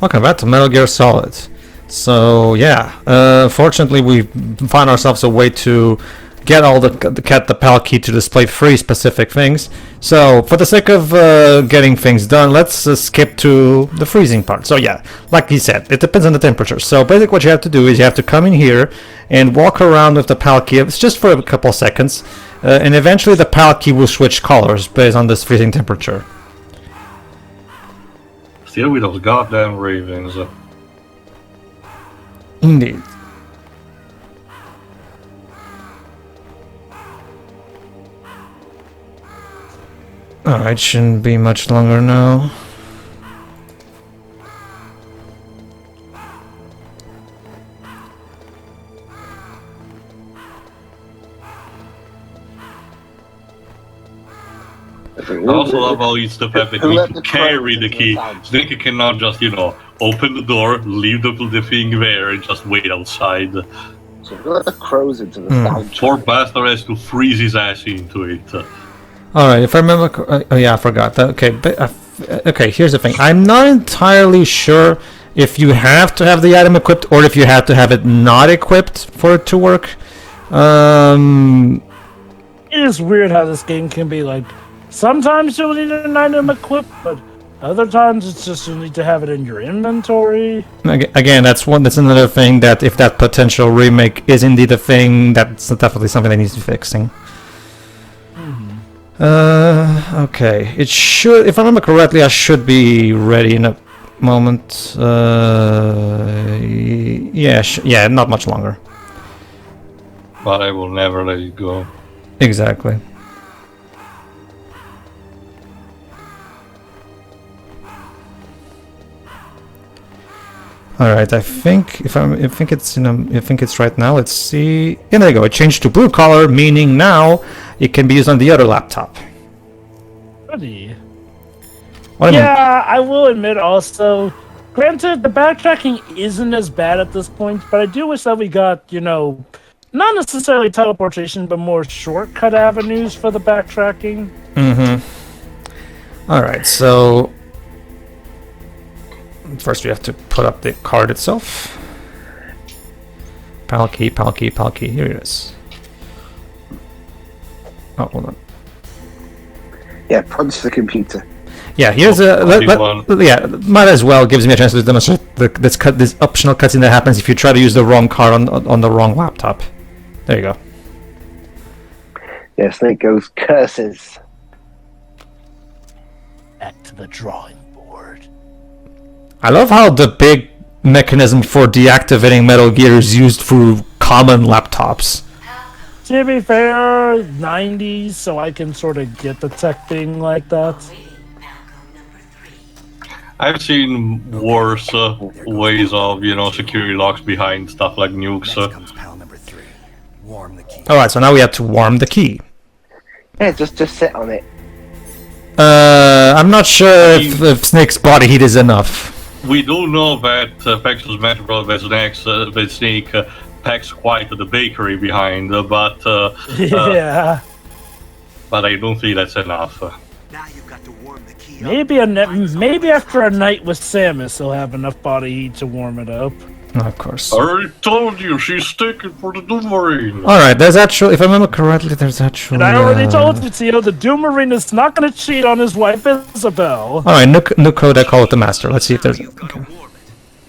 Welcome back to Metal Gear Solid. So yeah, fortunately we found ourselves a way to get all the PAL key to display 3 specific things. So for the sake of getting things done, let's skip to the freezing part. So yeah, like he said, it depends on the temperature. So basically what you have to do is you have to come in here and walk around with the PAL key. It's just for a couple seconds, and eventually the PAL key will switch colors based on this freezing temperature. Still with those goddamn ravens. Indeed. Alright, shouldn't be much longer now. I also love how it's the fact that we can carry the key. Snake cannot just, open the door, leave the thing there, and just wait outside. So we let the crows into the sound. Poor bastard has to freeze his ass into it. Alright, if I remember... oh yeah, I forgot that. Okay, but, okay, here's the thing. I'm not entirely sure if you have to have the item equipped or if you have to have it not equipped for it to work. It is weird how this game can be like... Sometimes you'll need an item equipped, but other times it's just you need to have it in your inventory. Again, that's another thing that if that potential remake is indeed a thing, that's definitely something that needs to be fixing. Okay, it should, if I remember correctly, I should be ready in a moment. Yeah, not much longer. But I will never let it go. Exactly. All right, I think it's right now. Let's see. Yeah, there you go. It changed to blue color, meaning now it can be used on the other laptop. Ready. What yeah, I will admit also. Granted, the backtracking isn't as bad at this point, but I do wish that we got, not necessarily teleportation, but more shortcut avenues for the backtracking. All right, so. First, we have to put up the card itself. PAL key, PAL key, PAL key. Here it is. Oh, hold on. Yeah, punch the computer. Yeah, here's yeah, might as well gives me a chance to demonstrate this optional cutscene that happens if you try to use the wrong card on the wrong laptop. There you go. Yeah, Snake goes curses. Back to the drawing. I love how the big mechanism for deactivating Metal Gear is used through common laptops. To be fair, 90s, so I can sort of get the tech being like that. I've seen worse ways of, security locks behind stuff like nukes. Alright, so now we have to warm the key. Yeah, just sit on it. I'm not sure if Snake's body heat is enough. We do know that Pexel's Metro Brother Snake packs quite the bakery behind, but yeah. But I don't think that's enough. Now you've got to warm the key up. Maybe after a night with Samus, he'll have enough body heat to warm it up. Oh, of course. I already told you, she's sticking for the Doom Marine. Alright, there's actually, if I remember correctly, there's actually... And I already told you, Tio, the Doom Marine is not going to cheat on his wife Isabel. Alright, new code, I call it the Master. Let's see if there's... Okay.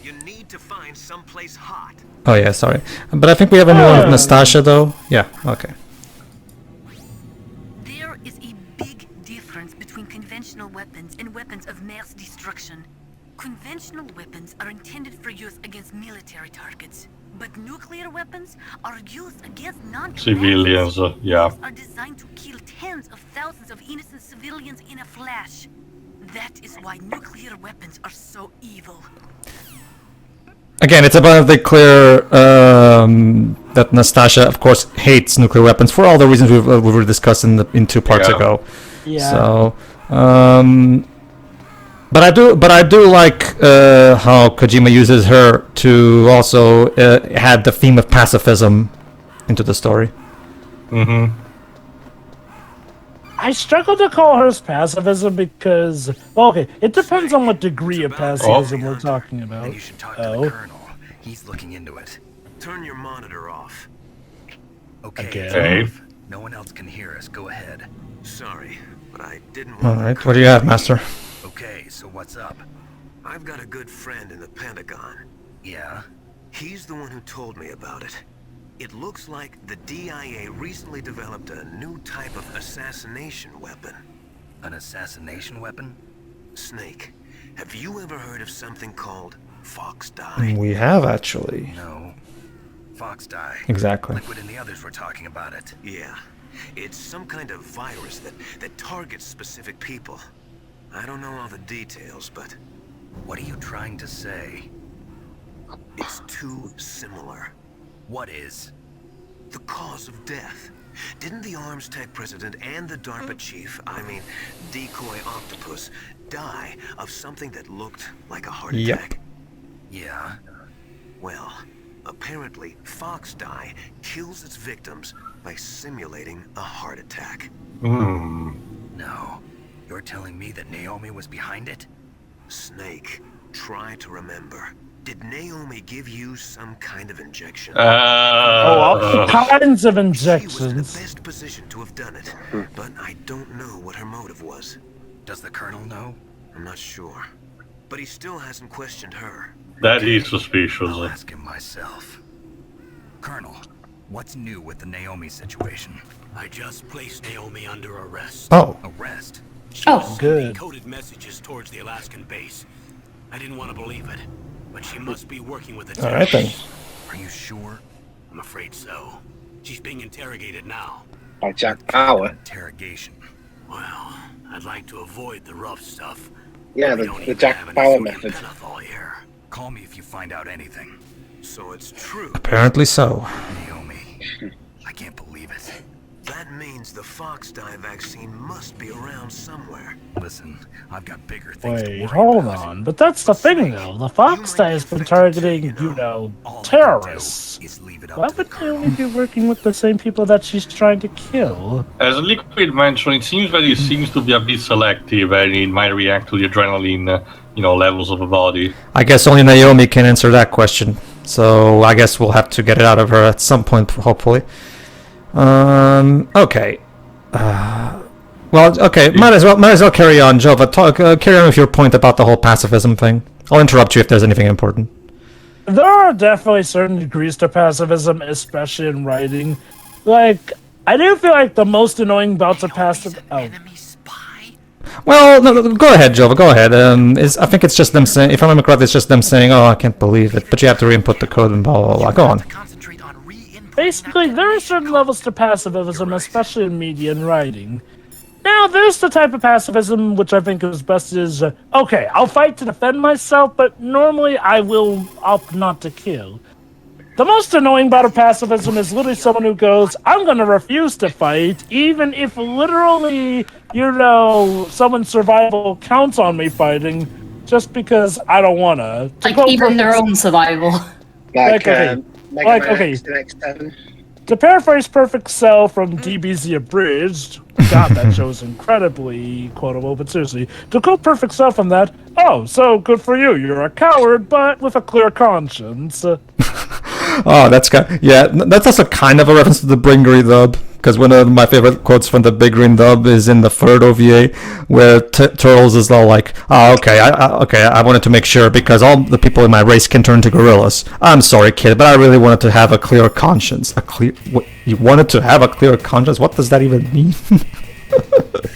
You need to find someplace hot. Oh yeah, sorry. But I think we have a new one with Nastasha, though. Yeah, okay. There is a big difference between conventional weapons and weapons of mass destruction. Conventional weapons are intended for use against military targets, but nuclear weapons are used against civilians. Yeah. Are designed to kill tens of thousands of innocent civilians in a flash. That is why nuclear weapons are so evil. Again, it's abundantly clear that Nastasha, of course, hates nuclear weapons for all the reasons we were discussing in 2 parts ago. Yeah. So, But I do like how Kojima uses her to also add the theme of pacifism into the story. I struggle to call hers pacifism because, well, okay, it depends on what degree of pacifism we're talking about. Then you should talk to the colonel. He's looking into it. Turn your monitor off. Okay. it's Okay. off. No one else can hear us. Go ahead. Sorry, but I didn't want Alright, what do you have, Master? Okay, so what's up? I've got a good friend in the Pentagon. Yeah? He's the one who told me about it. It looks like the DIA recently developed a new type of assassination weapon. An assassination weapon? Snake, have you ever heard of something called Fox Dye? We have, actually. No. Fox Dye. Exactly. Liquid and the others were talking about it. Yeah. It's some kind of virus that targets specific people. I don't know all the details, but... What are you trying to say? It's too similar. What is? The cause of death. Didn't the Arms Tech president and the DARPA chief, I mean, Decoy Octopus, die of something that looked like a heart attack? Yeah. Well, apparently Fox Dye kills its victims by simulating a heart attack. No. You're telling me that Naomi was behind it? Snake, try to remember. Did Naomi give you some kind of injection? All kinds of She was in the injections. best position to have done it, but I don't know what her motive was. Does the colonel know? I'm not sure. But he still hasn't questioned her. That is suspicious. I'll ask him myself. Colonel, what's new with the Naomi situation? I just placed Naomi under arrest. Oh, Arrest? She was sending good. coded messages towards the Alaskan base. I didn't want to believe it, but she must be working with the alright then. terrorists. Are you sure? I'm afraid so. She's being interrogated now. By Jack Bauer. Interrogation. Well, I'd like to avoid the rough stuff. Yeah, We the, don't the even Jack have any Bauer sodium method. pentothal here. Call me if you find out anything. So it's true. Apparently so. Naomi. I can't believe it. That means the Fox Dye vaccine must be around somewhere. Listen, I've got bigger things to Wait, worry hold about. on. But that's the thing, though. The Fox Dye has been targeting, you know, All I can terrorists. do is leave it Why up to the would colonel. Naomi be working with the same people that she's trying to kill? As Liquid mentioned, it seems that he seems to be a bit selective and it might react to the adrenaline, levels of a body. I guess only Naomi can answer that question. So I guess we'll have to get it out of her at some point, hopefully. Okay. Might as well carry on, Jova. Carry on with your point about the whole pacifism thing. I'll interrupt you if there's anything important. There are definitely certain degrees to pacifism, especially in writing. Like, I do feel like the most annoying bouts of pacifism... Oh, Enemy spy? Well, no, go ahead, Jova. Go ahead. I think it's just them saying. If I remember correctly, it's just them saying, "Oh, I can't believe it," but you have to re-input the code and blah blah blah. Go on. Concentrate on re-inputting basically, that there are certain levels to pacifism, especially in media and writing. Now, there's the type of pacifism which I think is best is, okay, I'll fight to defend myself, but normally I will opt not to kill. The most annoying bout of pacifism is literally someone who goes, I'm gonna refuse to fight, even if literally, someone's survival counts on me fighting, just because I don't wanna. Like, even their own survival. Like, okay. Mega Like, Man okay. X to X7. To paraphrase Perfect Cell from DBZ Abridged, God, that show's incredibly quotable, but seriously, to quote Perfect Cell from that, oh, so good for you, you're a coward, but with a clear conscience. Oh, that's that's also kind of a reference to the Bring Green dub, because one of my favorite quotes from the Big Green dub is in the third OVA, where Turtles is all like, "Oh, I wanted to make sure because all the people in my race can turn to gorillas. I'm sorry, kid, but I really wanted to have a clear conscience." What, you wanted to have a clear conscience? What does that even mean?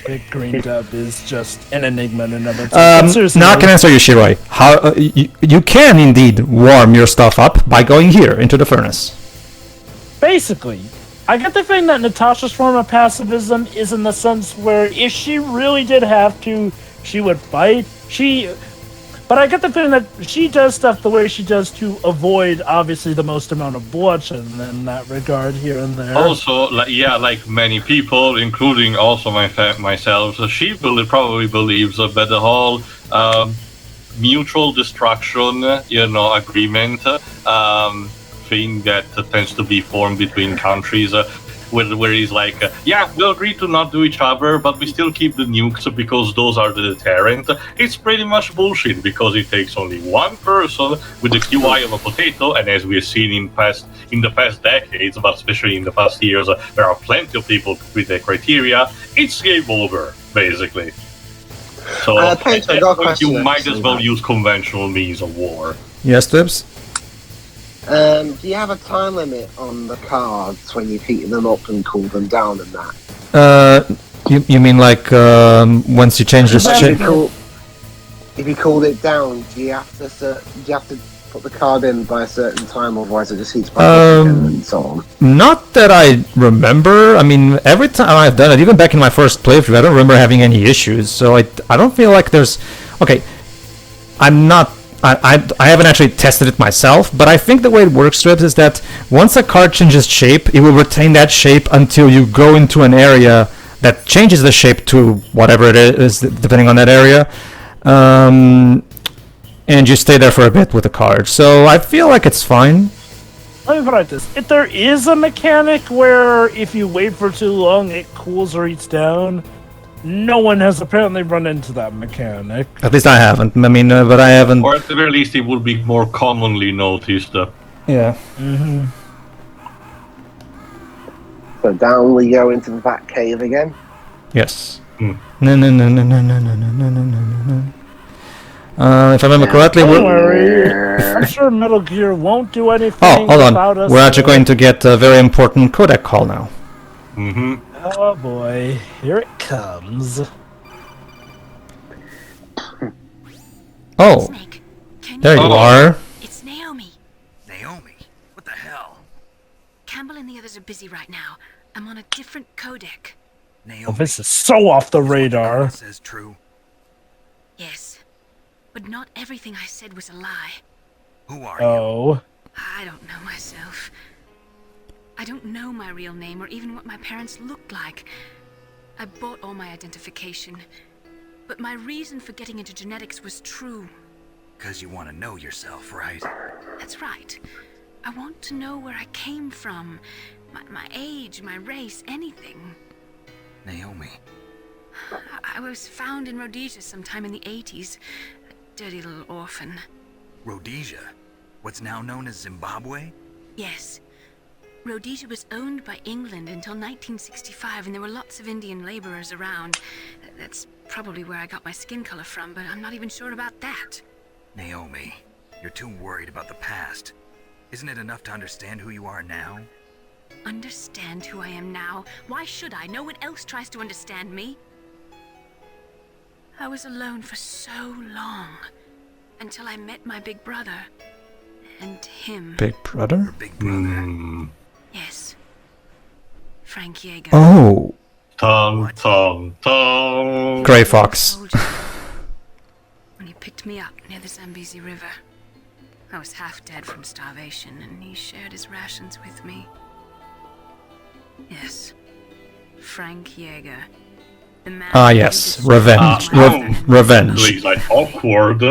Big Green Dub is just an enigma in and of itself. But seriously, Now I can answer you, Shiroi. How you can indeed warm your stuff up by going here into the furnace. basically, I get the feeling that Natasha's form of pacifism is in the sense where if she really did have to, she would fight. But I get the feeling that she does stuff the way she does to avoid, obviously, the most amount of bloodshed in that regard here and there. Also, like many people, including also myself, so she probably believes that the whole mutual destruction, agreement thing that tends to be formed between countries where he's like, yeah, we'll agree to not do each other, but we still keep the nukes because those are the deterrent. It's pretty much bullshit because it takes only one person with the QI of a potato, and as we've seen in the past decades, but especially in the past years, there are plenty of people with the criteria. It's game over, basically. So Pedro, I got a question, you might actually, as well about- use conventional means of war. Yes, Tibbs? Do you have a time limit on the cards when you heat them up and cool them down and that? You mean like once you change the shape? If you cooled it down, do you have to put the card in by a certain time, otherwise it just heats back up again and so on? Not that I remember. I mean, every time I've done it, even back in my first playthrough, I don't remember having any issues. So I don't feel like there's. Okay, I'm not. I haven't actually tested it myself, but I think the way it works, Strips, is that once a card changes shape, it will retain that shape until you go into an area that changes the shape to whatever it is, depending on that area. And you stay there for a bit with the card. So I feel like it's fine. Let me put it like this. If there is a mechanic where if you wait for too long, it cools or heats down, no one has apparently run into that mechanic. At least I haven't. I mean, but I haven't. Or at the very least, it would be more commonly noticed. Yeah. Mm-hmm. So down we go into the back cave again? Yes. Hmm. No. If I remember correctly, Don't we're... worry. I'm sure Metal Gear won't do anything Oh, hold without on. us. We're actually going to get a very important codec call now. Mm-hmm. Oh boy, here it comes. Oh, Snake, can there you Oh. are. It's Naomi. Naomi, what the hell? Campbell and the others are busy right now. I'm on a different codec. Naomi, Oh, this is so off the is what radar. Carl says true. Yes. But not everything I said was a lie. Who are you? Oh. I don't know myself. I don't know my real name or even what my parents looked like. I bought all my identification. But my reason for getting into genetics was true. Because you want to know yourself, right? That's right. I want to know where I came from. My age, my race, anything. Naomi, I was found in Rhodesia sometime in the 80s. A dirty little orphan. Rhodesia, what's now known as Zimbabwe? Yes. Rhodesia was owned by England until 1965, and there were lots of Indian laborers around. That's probably where I got my skin color from, but I'm not even sure about that. Naomi, you're too worried about the past. Isn't it enough to understand who you are now? Understand who I am now? Why should I? No one else tries to understand me. I was alone for so long, until I met my big brother. And him. Big brother? Your big brother. Mm. Yes. Frank Yeager. Oh, Tom. Grey Fox. When he picked me up near the Zambezi River. I was half dead from starvation, and he shared his rations with me. Yes. Frank Yeager. The man Ah, who yes. destroyed Revenge. my mother. Revenge. Please, like awkward.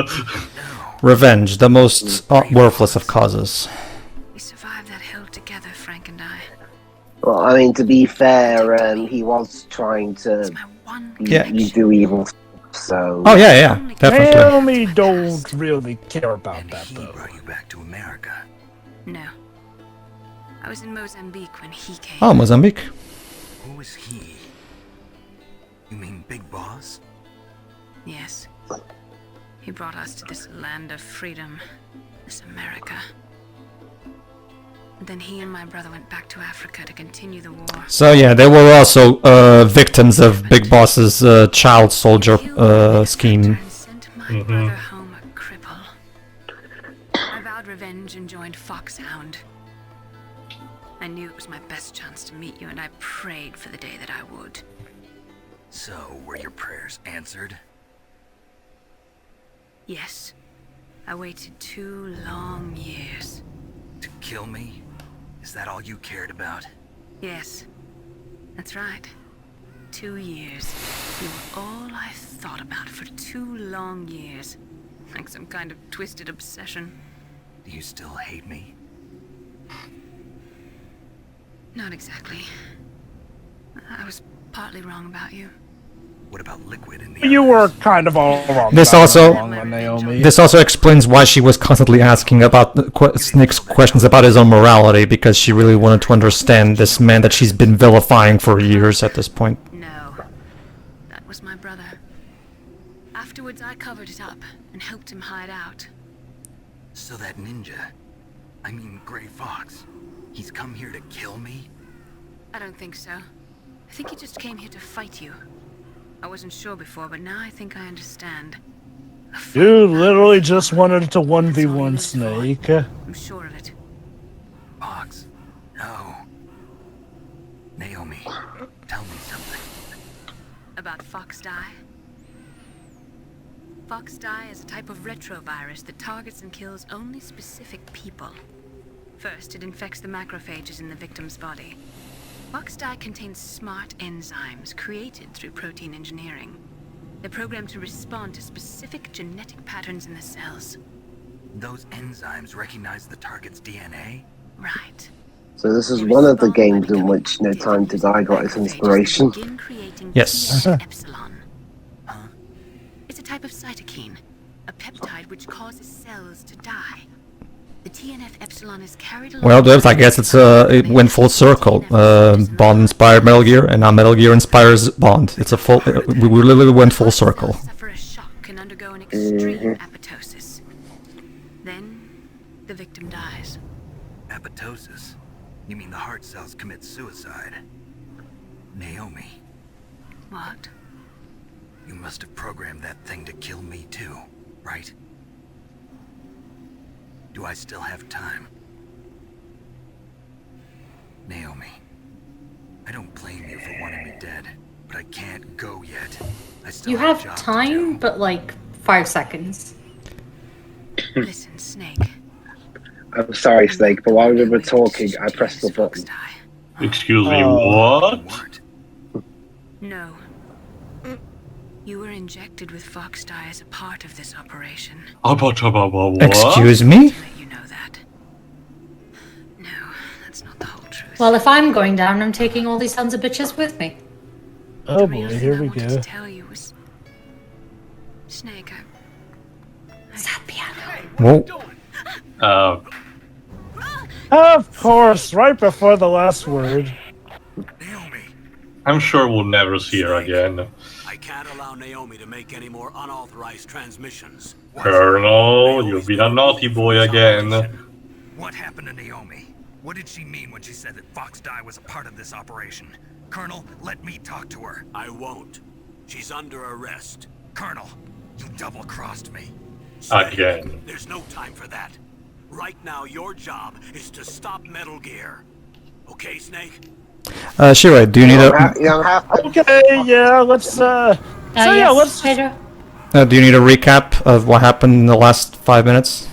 Revenge. The most worthless of causes. We survived that hell together, Frank and I. Well, I mean, to be fair, he was trying to It's my one Yeah. you connection. do evil stuff, so... Oh, yeah, definitely. Naomi don't really care about And that, he though. brought you back to America. No. I was in Mozambique when he came. Oh, Mozambique. Who is he? You mean Big Boss? Yes. He brought us to this land of freedom, this America. Then he and my brother went back to Africa to continue the war. So yeah, they were also victims of Big Boss's child soldier scheme. And sent my brother home a cripple. I vowed revenge and joined Foxhound. I knew it was my best chance to meet you, and I prayed for the day that I would. So, were your prayers answered? Yes. I waited 2 long years. To kill me? Is that all you cared about? Yes. That's right. 2 years. You were all I thought about for 2 long years. Like some kind of twisted obsession. Do you still hate me? Not exactly. I was partly wrong about you. What about Liquid in the You were others? kind of all wrong. This about also- it, wrong on Naomi. This also explains why she was constantly asking about Snake's questions about his own morality, because she really wanted to understand this man that she's been vilifying for years at this point. No, that was my brother. Afterwards, I covered it up and helped him hide out. So that ninja, I mean Gray Fox, he's come here to kill me? I don't think so. I think he just came here to fight you. I wasn't sure before, but now I think I understand. You literally just wanted to 1v1 Snake. I'm sure of it. Fox, no. Naomi, tell me something. About Fox Die? Fox Die is a type of retrovirus that targets and kills only specific people. First, it infects the macrophages in the victim's body. Fox Die contains smart enzymes created through protein engineering. They're programmed to respond to specific genetic patterns in the cells. Those enzymes recognize the target's DNA? Right. So this is one of the games in which No Time to Die got its inspiration. Yes. TNF epsilon. It's a type of cytokine, a peptide which causes cells to die. The TNF epsilon is carried along. Well, Dubs, I guess it went full circle. Bond inspired Metal Gear, and now Metal Gear inspires Bond. It's a full. We literally went full circle. Suffer a shock and undergo an extreme apoptosis. Then, the victim dies. Apoptosis? You mean the heart cells commit suicide? Naomi, What? you must have programmed that thing to kill me too, right? Do I still have time? Naomi, I don't blame you for wanting me dead, but I can't go yet. I still You have have a job to time, do. but like 5 seconds. Listen, Snake. I'm sorry, Snake, but while we were talking, I pressed the button. Excuse me, Oh. what? What? No. You were injected with Fox Dye as a part of this operation. What? Excuse me? To let you know that. No, that's not the whole truth. Well, if I'm going down, I'm taking all these sons of bitches with me. Oh The boy, real thing here I we wanted go. to tell you was, Snake, Is that piano? Whoa. Of course, right before the last word. Naomi! I'm sure we'll never see her again. I can't allow Naomi to make any more unauthorized transmissions. Colonel, you've been a naughty boy again. What happened to Naomi? What did she mean when she said that Fox Die was a part of this operation? Colonel, let me talk to her. I won't. She's under arrest. Colonel, you double-crossed me. Again. There's no time for that. Right now, your job is to stop Metal Gear. Okay, Snake? Shira, do you need a You don't have to. Okay, yeah, let's so yeah, Yes, let's Pedro. do you need a recap of what happened in the last 5 minutes?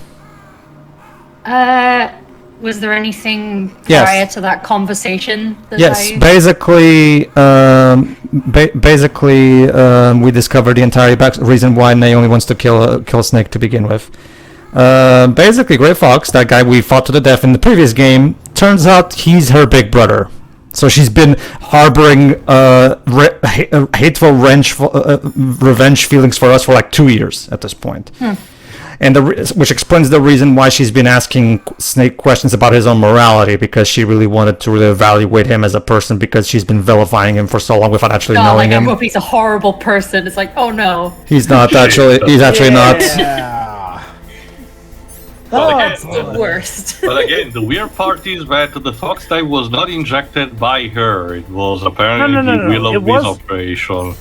Was there anything Yes. prior to that conversation? That Yes, I... basically, we discovered the entire reason why Naomi wants to kill Snake to begin with. Basically, Grey Fox, that guy we fought to the death in the previous game, turns out he's her big brother. So she's been harboring hateful revenge feelings for us for like 2 years at this point. And which explains the reason why she's been asking Snake questions about his own morality, because she really wanted to really evaluate him as a person, because she's been vilifying him for so long without actually Oh, knowing like, I him. hope he's a horrible person. It's like, oh no. He's not actually. He's actually not. Yeah. But Oh, again, The worst. but again, the weird part is that the Fox Die was not injected by her. It was apparently No. the will It of was- this operation.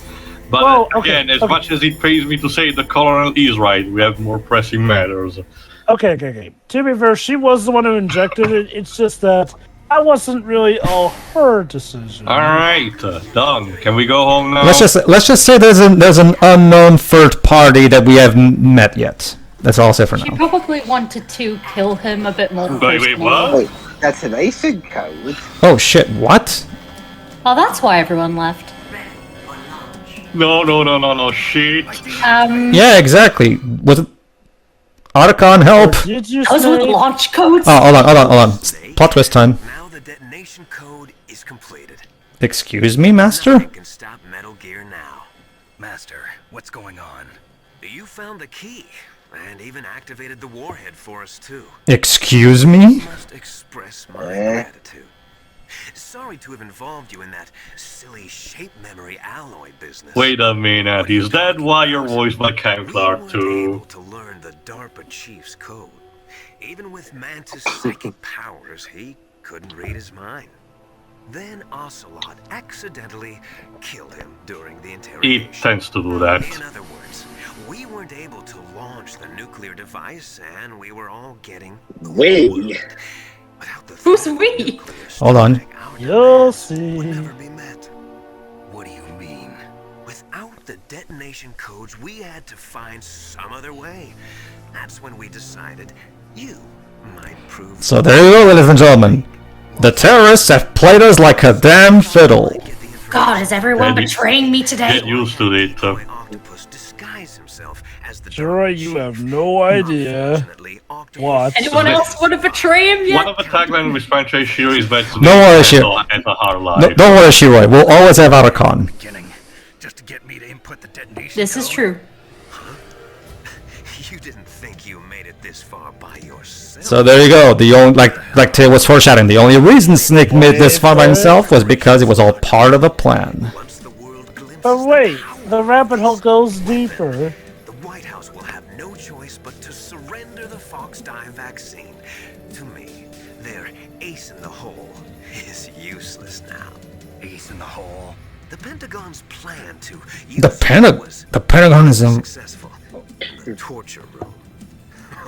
But Well, okay, again, as okay. much as it pains me to say, the Colonel is right. We have more pressing matters. Okay. To be fair, she was the one who injected it. It's just that that wasn't really all her decision. All right, done. Can we go home now? Let's just say there's an unknown third party that we haven't met yet. That's all I'll say for She now. probably wanted to kill him a bit more Wait, personally. what? Wait, that's an ASIC code. Oh shit! What? Well, that's why everyone left. No, shit. Yeah, exactly. Was it Otacon help? Did you Those were the say? launch codes. Oh, hold on. Plot twist time. Now the detonation code is completed. Excuse me, Master? Nothing can stop Metal Gear now. Master, what's going on? You found the key, and even activated the warhead for us too. Excuse me? Must express my gratitude. Sorry to have involved you in that silly shape memory alloy business. Wait a minute, is that why you're voiced by Cam Clark We weren't able too? to learn the DARPA chief's code. Even with Mantis' psychic powers, he couldn't read his mind. Then Ocelot accidentally killed him during the interrogation. He tends to do that. In other words, we weren't able to launch the nuclear device, and we were all getting We. without the Who's threat of we? nuclear Hold on. strike, our You'll demand would see. never be met. What do you mean? Without the detonation codes, we had to find some other way. That's when we decided you might prove. So there you go, ladies and gentlemen. The terrorists have played us like a damn fiddle. God, is everyone Maybe- betraying me today? Get used to it. Boy Octopus disguised himself as the Sure, DARPA you chief. have no idea. Unfortunately, Octopus What? Anyone else want to betray him One yet? of the tagline with Franchise Shiro is better No worries, Shiro. at a hard No, life. don't worry, Shiroi. We'll always have Otacon. Beginning, just to get me to input the detonation This is code? true. You didn't think you made it this far by yourself. So there you go. The only like Tay was foreshadowing. The only reason Snake made it this far by himself was because it was all part of the plan. Once the world glimpses But wait, power the rabbit hole goes deeper. the White House will have no choice but to surrender the Fox dye vaccine. To me, their ace in the hole is useless now. Ace in the hole. The Pentagon's plan to The use it was Pentagon is successful. The torture room.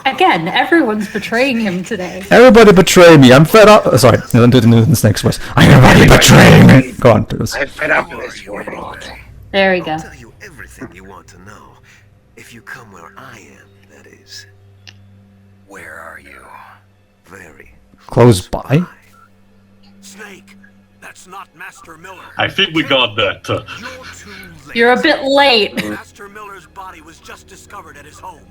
Again, everyone's betraying him today. Everybody betray me. I'm fed up. Sorry, don't do the Snake's voice. Everybody betraying me. Go on. Bruce. I'm fed up with this world. There we I'll go. tell you everything you want to know. If you come where I am, that is. Where are you? Very Close by. Snake, that's not Master Miller. I think we got that. You're too late. You're a bit late. Master Miller's body was just discovered at his home.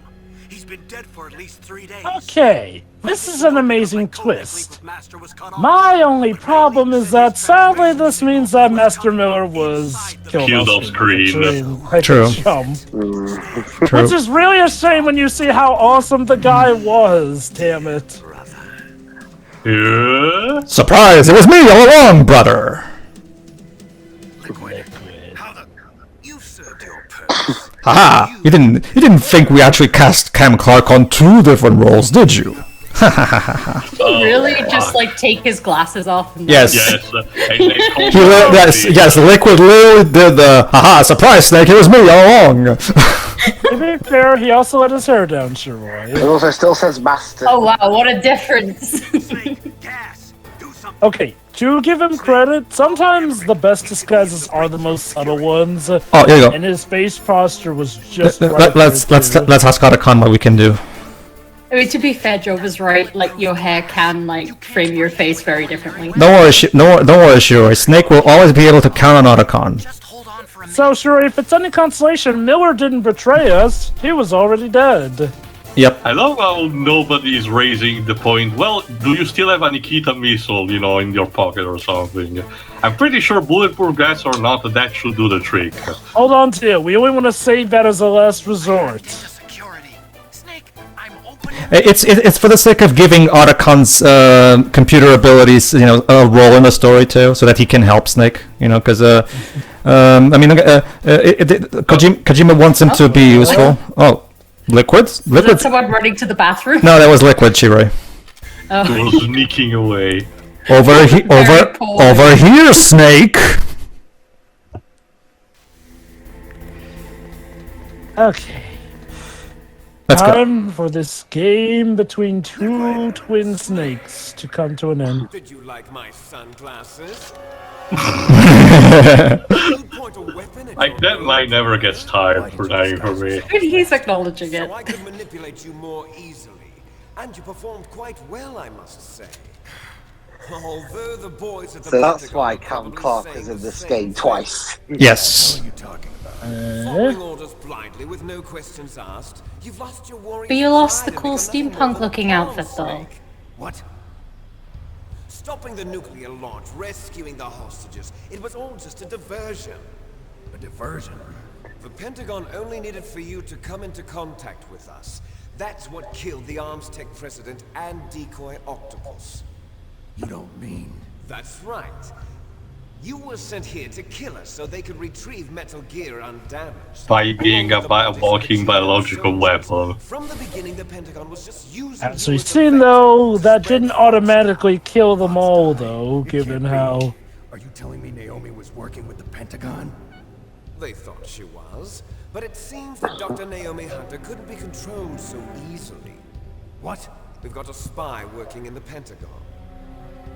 He's been dead for at least 3 days. Okay, this is an amazing My codec link twist. with Master was cut off. My only problem is that sadly this means that Master Miller was killed off screen. Like a True. chump. True. Which is really a shame when you see how awesome the guy was, damn it. Yeah? Surprise! It was me all along, brother. How the... You've served your purpose. Haha! You didn't think we actually cast Cam Clark on 2 different roles, did you? Really? Just like take his glasses off and Yes. Yes. And they called Yes. Liquid literally did the haha surprise Snake. It was me all along. To be fair, he also let his hair down, Shiroi. It also still says Master. Oh wow, what a difference. Snake, gas! Do something! Okay, to give him credit, sometimes the best disguises are the most subtle ones, Oh, here you go. and his face posture was just Let's ask Otacon what we can do. I mean, to be fair, Joe was right. Like, your hair can, like, frame your face very differently. Don't worry, don't worry, Shiroi. Snake will always be able to count on Otacon. Just hold on for a minute. So, sure, if it's any consolation, Miller didn't betray us. He was already dead. Yep. I love how nobody is raising the point, well, do you still have a Nikita missile, in your pocket or something? I'm pretty sure bulletproof glass or not, that should do the trick. Hold on to it. We only want to save that as a last resort. Security. Snake, I'm opening... It's for the sake of giving Otacon's computer abilities, a role in the story too, so that he can help Snake. Because Kojima wants him to be useful. Oh, liquids? Is that Liquids? someone running to the bathroom? No, that was liquid, Shiroi. Oh. It was sneaking away. Over here, Snake. Okay. Let's go. Time for this game between 2 twin snakes to come to an end. Did you like my sunglasses? That line never gets tired for dying for me. He's acknowledging it. So I could manipulate you more easily. And you performed quite well, I must say. Although the boys at the So that's Pentagon why are Cam probably Clark saying is in the this same game thing. twice. Yes. What are you talking about? Following orders blindly with no questions asked. You've lost your warrior But you lost pride the and cool become nothing more steampunk than a looking pawn, outfit, though. Snake. What? Stopping the nuclear launch, rescuing the hostages, it was all just a diversion. A diversion? The Pentagon only needed for you to come into contact with us. That's what killed the Arms Tech president and decoy octopus. You don't mean... That's right. You were sent here to kill us so they could retrieve Metal Gear undamaged. By being a walking biological weapon. From the beginning, the Pentagon was just using... As we've seen, though, that didn't automatically kill them all, though, given how... Are you telling me Naomi was working with the Pentagon? They thought she was, but it seems that Dr. Naomi Hunter couldn't be controlled so easily. What? We've got a spy working in the Pentagon.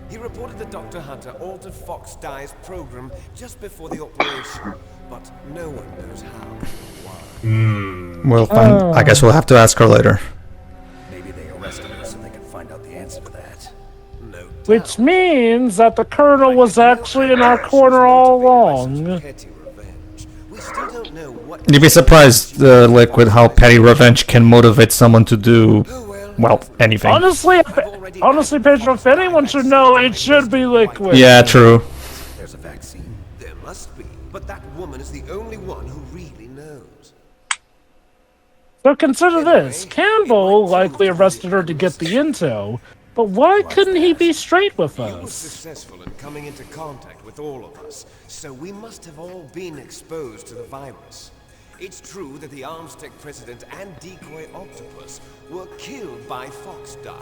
He reported that Dr. Hunter altered Fox Dye's program just before the operation, but no one knows how or why. We'll find. I guess we'll have to ask her later. Maybe they arrested her so they could find out the answer to that. No doubt. Which means that the Colonel was actually in our corner all along. Petty revenge. We still don't know what... You'd be surprised, Liquid, how petty revenge can motivate someone to do, well, anything. Honestly, Pedro, if anyone should know, it should be Liquid. Yeah, true. There's a vaccine. There must be, but that woman is the only one who really knows. So consider this. Campbell likely arrested her to get the intel, but why couldn't he be straight with He was us? successful in coming into contact with all of us, so we must have all been exposed to the virus. It's true that the Arms Tech president and decoy octopus were killed by Fox Dye,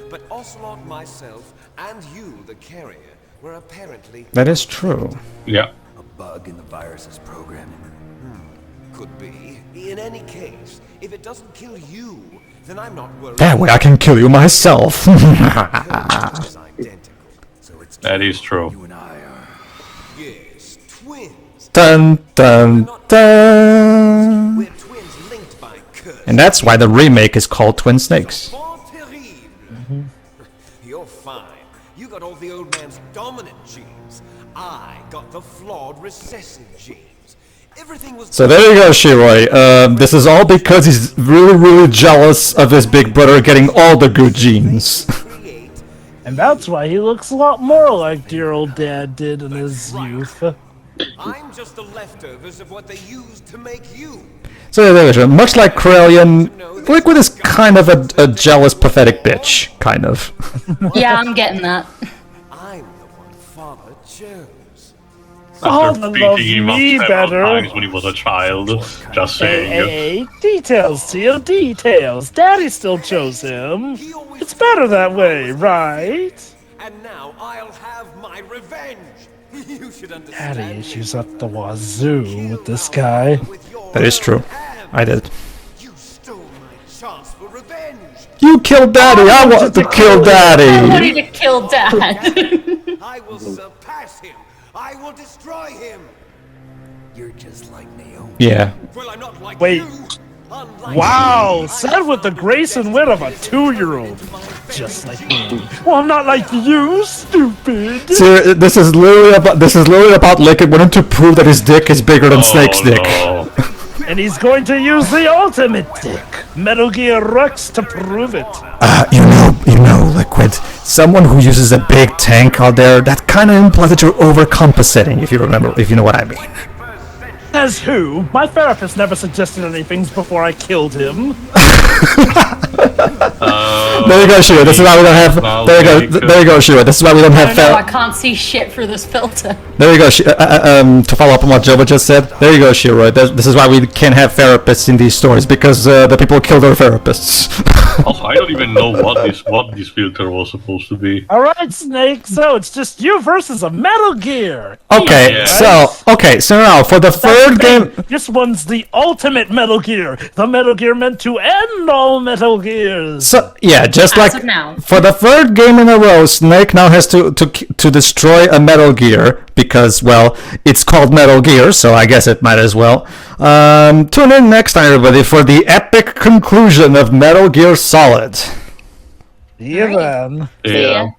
but Ocelot, myself, and you, the carrier, were apparently... That is true. Yeah. A bug in the virus's programming. Could be. In any case, if it doesn't kill you, then I'm not worried. That way I can kill you myself. It's identical. So it's That is true. you and I are... Yes, twins. Dun dun dun. We're twins linked by curse. And that's why the remake is called Twin Snakes. Bon terrible. You're fine. You got all the old man's dominant genes. I got the flawed recessive genes. Everything was... So there you go, Shiroi. This is all because he's really, really jealous of his big brother getting all the good genes. And that's why he looks a lot more like dear old dad did in his youth. I'm just the leftovers of what they used to make you. So there you go. Much like Krallian, Liquid is kind of a jealous, pathetic bitch. Kind of. Yeah, I'm getting that. I'm the one Father chose. Father After loves beating him me up several better. times when he was a child. Just saying. Hey, details, Teal, details. Daddy still chose him. It's better that way, right? And now I'll have my revenge. You should understand. Daddy issues up the wazoo with this guy. That is true. I did. You stole my chance for revenge. You killed Daddy! I want to kill I Daddy! wanted to kill Dad. I will surpass him. I will destroy him. You're just like Naomi. Yeah. Well, I'm not like Wait. you. Unlike Wow, you, said with the grace and wit of a 2-year-old. Just like me. Well, I'm not like you, stupid. See, this is literally about Liquid wanting to prove that his dick is bigger than Snake's dick. No. And he's going to use the ultimate dick, Metal Gear Rex, to prove it. You know, Liquid. Someone who uses a big tank out there, that kind of implies that you're overcompensating, if you know what I mean. Says who? My therapist never suggested anything before I killed him. There you go, Shiro. This is why we don't have. There you go, Shiro. This is why we don't I have. don't know, I can't see shit through this filter. There you go. To follow up on what Joba just said, there you go, Shiro. This is why we can't have therapists in these stories, because the people kill their therapists. Also, I don't even know what this filter was supposed to be. Alright, Snake, so it's just you versus a Metal Gear. Okay, Yeah. so now for the third game. This one's the ultimate Metal Gear. The Metal Gear meant to end all Metal Gears. So yeah, just As like of now. for the third game in a row, Snake now has to destroy a Metal Gear because, well, it's called Metal Gear, so I guess it might as well. Tune in next time, everybody, for the epic conclusion of Metal Gear Solid. See you then. Yeah.